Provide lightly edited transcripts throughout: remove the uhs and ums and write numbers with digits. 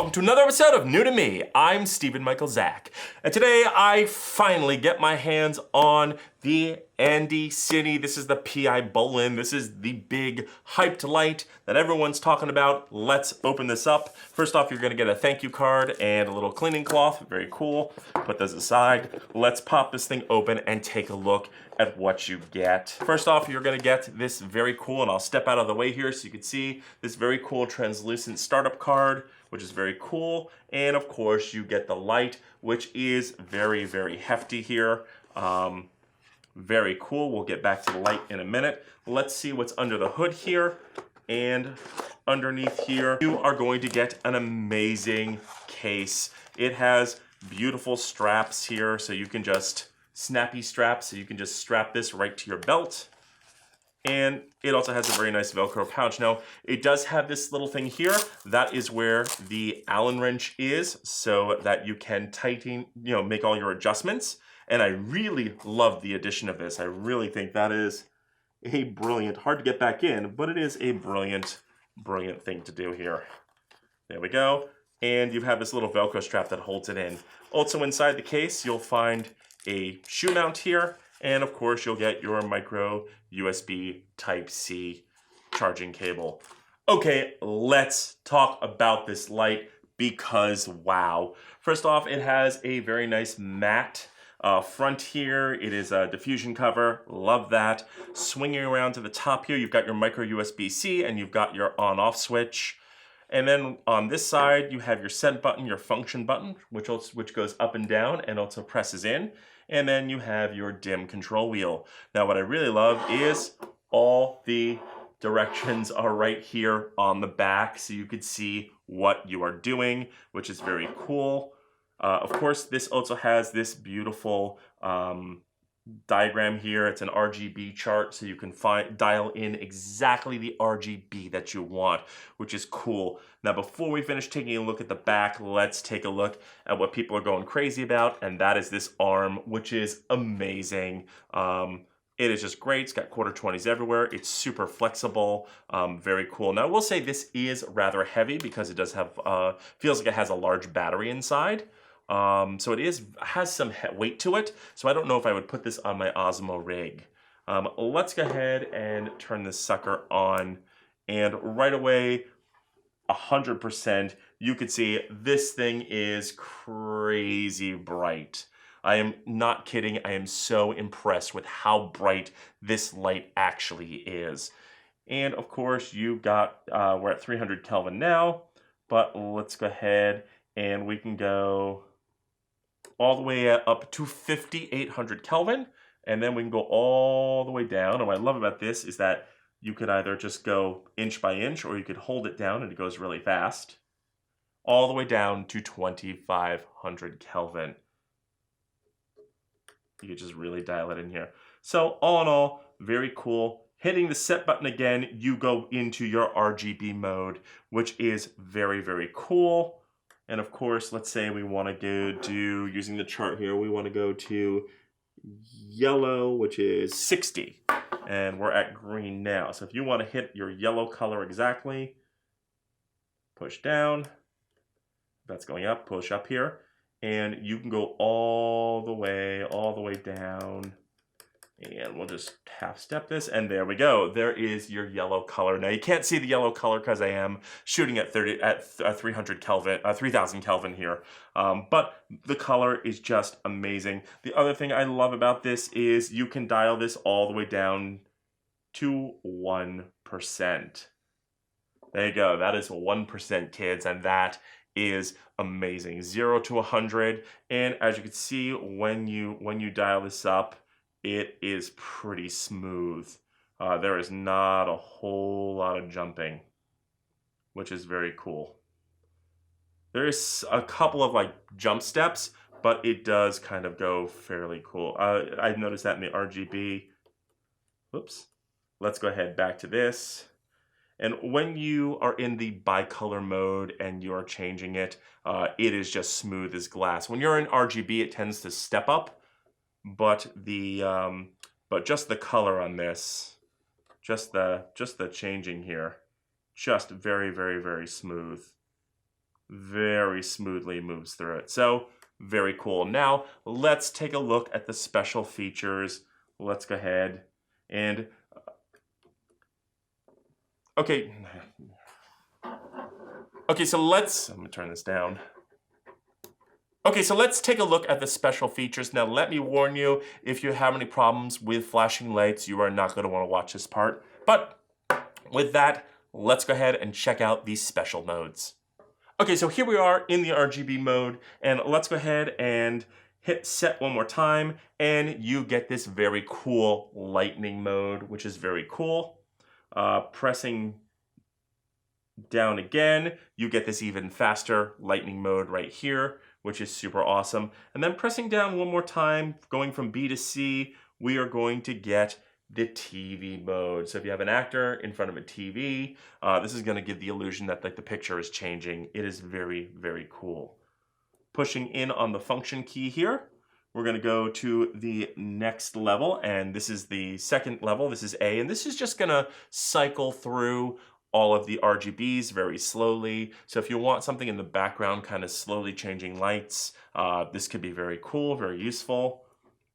welcome to another episode of New to Me. I'm Stephen Michael Zach, and today I finally get my hands on the Andycine. This is the PI Boling. This is the big hyped light that everyone's talking about. Let's open this up. First off, you're gonna get a thank you card and a little cleaning cloth. Very cool. Put those aside. Let's pop this thing open and take a look at what you get. First off, you're gonna get this very cool, and I'll step out of the way here so you can see this very cool translucent startup card, which is very cool. And of course, you get the light, which is very, very hefty here. Very cool. We'll get back to the light in a minute. Let's see what's under the hood here. And underneath here, you are going to get an amazing case. It has beautiful straps here, so you can just, snappy straps, so you can just strap this right to your belt. And it also has a very nice Velcro pouch. Now, it does have this little thing here. That is where the Allen wrench is, so that you can tighten, make all your adjustments. And I really love the addition of this. I really think that is a brilliant, hard to get back in, but it is a brilliant, brilliant thing to do here. There we go. And you have this little Velcro strap that holds it in. Also inside the case, you'll find a shoe mount here. And of course, you'll get your micro USB Type-C charging cable. Okay, let's talk about this light because wow. First off, it has a very nice matte front here. It is a diffusion cover, love that. Swinging around to the top here, you've got your micro USB-C and you've got your on-off switch. And then on this side, you have your set button, your function button, which goes up and down and also presses in. And then you have your dim control wheel. Now what I really love is all the directions are right here on the back, so you could see what you are doing, which is very cool. Of course, this also has this beautiful diagram here. It's an RGB chart, so you can dial in exactly the RGB that you want, which is cool. Now, before we finish taking a look at the back, let's take a look at what people are going crazy about, and that is this arm, which is amazing. It is just great. It's got quarter 20s everywhere. It's super flexible, very cool. Now, I will say this is rather heavy because it does have, feels like it has a large battery inside. So it has some weight to it, so I don't know if I would put this on my Osmo rig. Let's go ahead and turn this sucker on, and right away, 100%, you could see this thing is crazy bright. I am not kidding, I am so impressed with how bright this light actually is. And of course, you've got, we're at 300 Kelvin now, but let's go ahead and we can go all the way up to 5,800 Kelvin, and then we can go all the way down. And what I love about this is that you could either just go inch by inch, or you could hold it down and it goes really fast, all the way down to 2,500 Kelvin. You could just really dial it in here. So all in all, very cool. Hitting the set button again, you go into your RGB mode, which is very, very cool. And of course, let's say we want to go to, using the chart here, we want to go to yellow, which is 60. And we're at green now. So if you want to hit your yellow color exactly, push down. That's going up, push up here. And you can go all the way down. And we'll just half step this, and there we go. There is your yellow color. Now you can't see the yellow color because I am shooting at 300 Kelvin, 3000 Kelvin here. But the color is just amazing. The other thing I love about this is you can dial this all the way down to 1%. There you go. That is 1%, kids, and that is amazing. 0 to 100, and as you can see, when you dial this up, it is pretty smooth. There is not a whole lot of jumping, which is very cool. There is a couple of jump steps, but it does kind of go fairly cool. I've noticed that in the RGB. Whoops. Let's go ahead back to this. And when you are in the bicolor mode and you're changing it, it is just smooth as glass. When you're in RGB, it tends to step up. But just the color on this, just the changing here, just very, very, very smooth. very smoothly moves through it. So very cool. Now let's take a look at the special features. Let's go ahead and okay. Okay, so I'm gonna turn this down. Okay, so let's take a look at the special features. Now, let me warn you, if you have any problems with flashing lights, you are not gonna wanna watch this part. But with that, let's go ahead and check out these special modes. Okay, so here we are in the RGB mode, and let's go ahead and hit set one more time, and you get this very cool lightning mode, which is very cool. Pressing down again, you get this even faster lightning mode right here, which is super awesome. And then pressing down one more time, going from B to C, we are going to get the TV mode. So if you have an actor in front of a TV, this is gonna give the illusion that like the picture is changing. It is very, very cool. Pushing in on the function key here, we're gonna go to the next level, and this is the second level, this is A, and this is just gonna cycle through all of the RGBs very slowly. So if you want something in the background kind of slowly changing lights, this could be very cool, very useful.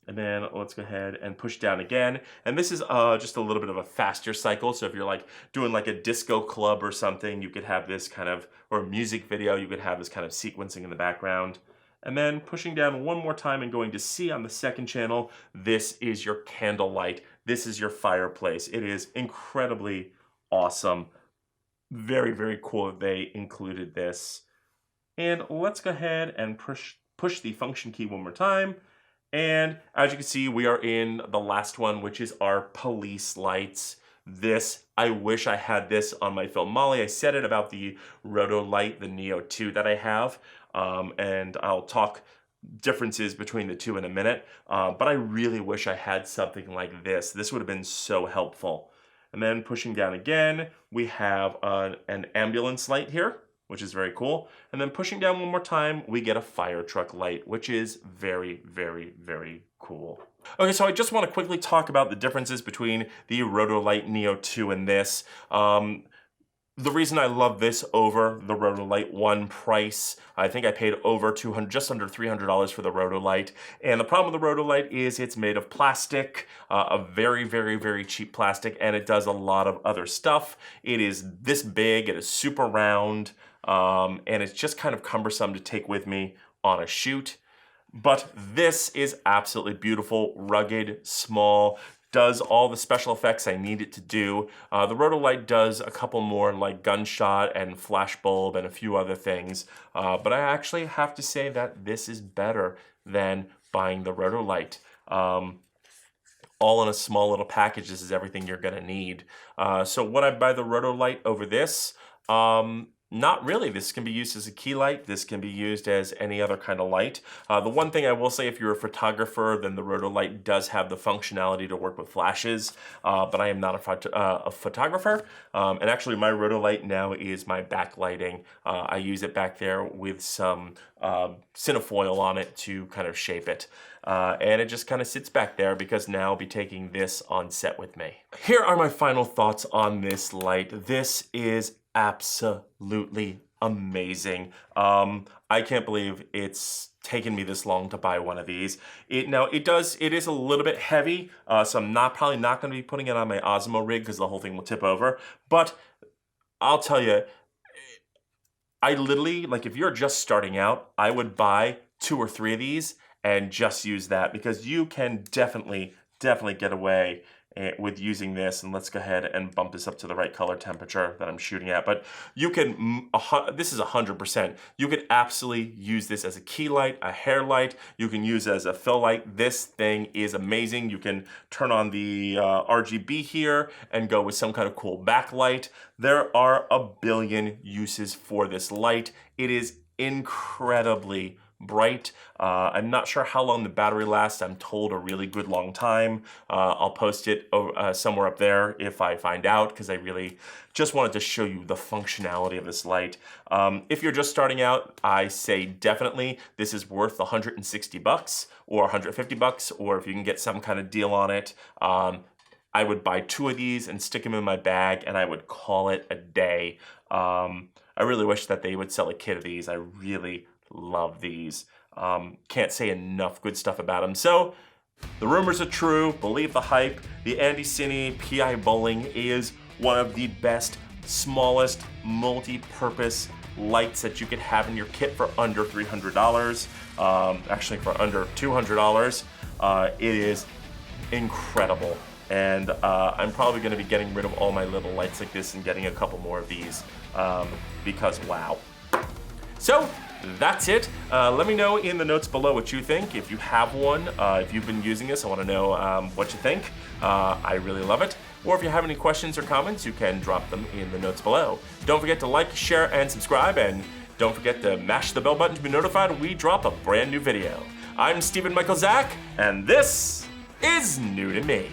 And then let's go ahead and push down again. And this is just a little bit of a faster cycle. So if you're like doing like a disco club or something, you could have this kind of, or a music video, you could have this kind of sequencing in the background. And then pushing down one more time and going to C on the second channel, this is your candlelight. This is your fireplace. It is incredibly awesome. Very, very cool that they included this. And let's go ahead and push the function key one more time. And as you can see, we are in the last one, which is our police lights. This, I wish I had this on my film Molly. I said it about the Roto Light, the Neo 2 that I have, and I'll talk differences between the two in a minute, but I really wish I had something like this. This would have been so helpful. And then pushing down again, we have an ambulance light here, which is very cool. And then pushing down one more time, we get a fire truck light, which is very, very, very cool. Okay, so I just want to quickly talk about the differences between the Rotolight Neo 2 and this. The reason I love this over the Rotolight 1 price, I think I paid over $200, just under $300 for the Rotolight. And the problem with the Rotolight is it's made of plastic, a very, very, very cheap plastic, and it does a lot of other stuff. It is this big, it is super round, and it's just kind of cumbersome to take with me on a shoot. But this is absolutely beautiful, rugged, small, does all the special effects I need it to do. The Rotolight does a couple more like gunshot and flashbulb and a few other things, but I actually have to say that this is better than buying the Rotolight. All in a small little package, this is everything you're gonna need. So would I buy the Rotolight over this? Not really. This can be used as a key light. This can be used as any other kind of light. The one thing I will say, if you're a photographer, then the Rotolight does have the functionality to work with flashes, but I am not a photographer. And actually my Rotolight now is my backlighting. I use it back there with some cinefoil on it to kind of shape it. And it just kind of sits back there because now I'll be taking this on set with me. Here are my final thoughts on this light. This is absolutely amazing. I can't believe it's taken me this long to buy one of these. It is a little bit heavy, so I'm probably not gonna be putting it on my Osmo rig because the whole thing will tip over. But I'll tell you, I literally, like if you're just starting out, I would buy 2 or 3 of these and just use that because you can definitely get away with using this. And let's go ahead and bump this up to the right color temperature that I'm shooting at. But you can, this is 100%. You could absolutely use this as a key light, a hair light. You can use it as a fill light. This thing is amazing. You can turn on the RGB here and go with some kind of cool backlight. There are a billion uses for this light. It is incredibly bright. I'm not sure how long the battery lasts. I'm told a really good long time. I'll post it somewhere up there if I find out, because I really just wanted to show you the functionality of this light. If you're just starting out, I say definitely this is worth 160 bucks or 150 bucks, or if you can get some kind of deal on it, I would buy 2 of these and stick them in my bag and I would call it a day. I really wish that they would sell a kit of these. I really love these. Can't say enough good stuff about them. So the rumors are true. Believe the hype. The Andycine PI Boling is one of the best, smallest, multi-purpose lights that you could have in your kit for under $300. Actually, for under $200. It is incredible. And I'm probably going to be getting rid of all my little lights like this and getting a couple more of these because wow. So that's it. Let me know in the notes below what you think. If you have one, if you've been using this, I want to know what you think. I really love it. Or if you have any questions or comments, you can drop them in the notes below. Don't forget to like, share, and subscribe, and don't forget to mash the bell button to be notified when we drop a brand new video. I'm Stephen Michael Zach, and this is new to me.